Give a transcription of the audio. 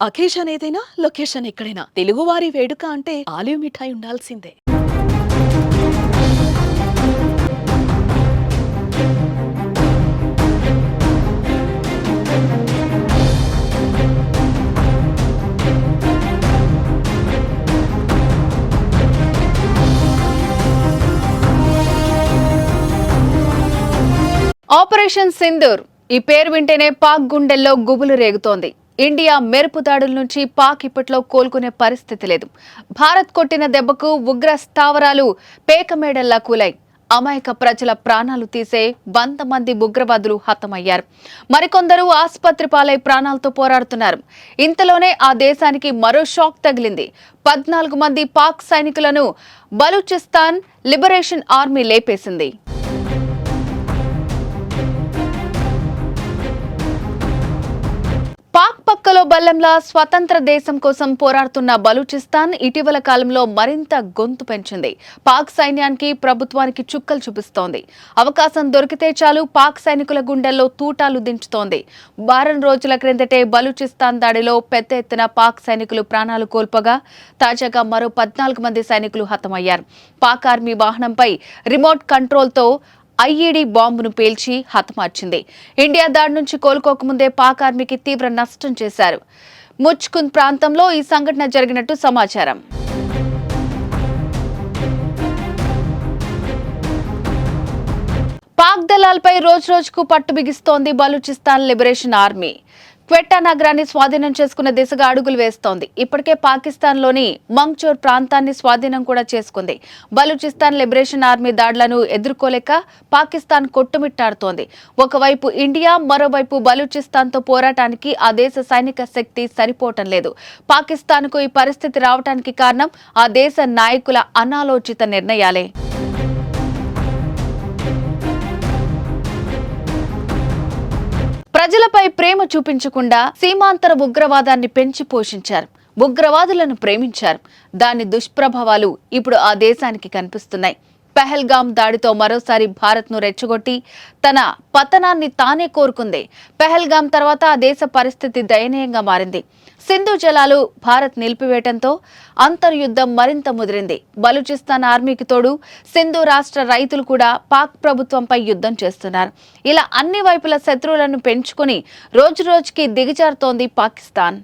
Occasion ఏదైనా location ఎక్కడైనా తెలుగువారి వేడుక అంటే ఆలివ్ మిఠాయి ఉండాల్సిందే. ఆపరేషన్ సింధూర్ ఈ పేరు వింటేనే పాక్ గుండెల్లో గుబులు రేగుతోంది. ఇండియా మెరుపు దాడుల నుంచి పాక్ ఇప్పట్లో కోలుకునే పరిస్థితి లేదు. భారత్ కొట్టిన దెబ్బకు ఉగ్ర స్థావరాలు పేకమేడల్లా కూలాయి. అమాయక ప్రజల ప్రాణాలు తీసే 100 మంది ఉగ్రవాదులు హతమయ్యారు. మరికొందరు ఆసుపత్రి పాలై ప్రాణాలతో పోరాడుతున్నారు. ఇంతలోనే ఆ దేశానికి మరో షాక్ తగిలింది. 14 మంది పాక్ సైనికులను బలూచిస్తాన్ లిబరేషన్ ఆర్మీ లేపేసింది. పాక్ పక్కలో బల్లంలా స్వతంత్ర దేశం కోసం పోరాడుతున్న బలూచిస్తాన్ ఇటీవల కాలంలో మరింత గొంతు పెంచింది. పాక్ సైన్యానికి ప్రభుత్వానికి చుక్కలు చూపిస్తోంది. అవకాశం దొరికితే చాలు పాక్ సైనికుల గుండెల్లో తూటాలు దించుతోంది. వారం రోజుల క్రిందటే బలూచిస్తాన్ దాడిలో పెద్ద ఎత్తున పాక్ సైనికులు ప్రాణాలు కోల్పోగా తాజాగా మరో 14 మంది సైనికులు హతమయ్యారు. పాక్ ఆర్మీ వాహనంపై రిమోట్ కంట్రోల్తో ఐఈడీ బాంబును పేల్చి హతమార్చింది. ఇండియా దాడి నుంచి కోలుకోకముందే పాక్ ఆర్మీకి తీవ్ర నష్టం చేశారు. ముచ్కుంద్ ప్రాంతంలో ఈ సంఘటన జరిగినట్టు సమాచారం. పాక్ దళాలపై రోజురోజుకు పట్టు బిగిస్తోంది బలూచిస్తాన్ లిబరేషన్ ఆర్మీ. క్వెట్టా నగరాన్ని స్వాధీనం చేసుకునే దిశగా అడుగులు వేస్తోంది. ఇప్పటికే పాకిస్తాన్లోని మంగ్చోర్ ప్రాంతాన్ని స్వాధీనం కూడా చేసుకుంది. బలూచిస్తాన్ లిబరేషన్ ఆర్మీ దాడులను ఎదుర్కోలేక పాకిస్తాన్ కొట్టుమిట్టాడుతోంది. ఒకవైపు ఇండియా, మరోవైపు బలూచిస్తాన్తో పోరాటానికి ఆ దేశ సైనిక శక్తి సరిపోవటం లేదు. పాకిస్తాన్కు ఈ పరిస్థితి రావడానికి కారణం ఆ దేశ నాయకుల అనాలోచిత నిర్ణయాలే. ప్రజలపై ప్రేమ చూపించకుండా సీమాంతర ఉగ్రవాదాన్ని పెంచి పోషించారు. ఉగ్రవాదులను ప్రేమించారు. దాని దుష్ప్రభావాలు ఇప్పుడు ఆ దేశానికి కనిపిస్తున్నాయి. పెహల్గాం దాడితో మరోసారి భారత్ను రెచ్చగొట్టి తన పతనాన్ని తానే కోరుకుంది. పెహల్గాం తర్వాత ఆ దేశ పరిస్థితి దయనీయంగా మారింది. సింధు జలాలు భారత్ నిలిపివేయడంతో అంతర్యుద్ధం మరింత ముదిరింది. బలూచిస్తాన్ ఆర్మీకి తోడు సింధు రాష్ట్ర రైతులు కూడా పాక్ ప్రభుత్వంపై యుద్ధం చేస్తున్నారు. ఇలా అన్ని వైపుల శత్రువులను పెంచుకుని రోజురోజుకి దిగజారుతోంది పాకిస్తాన్.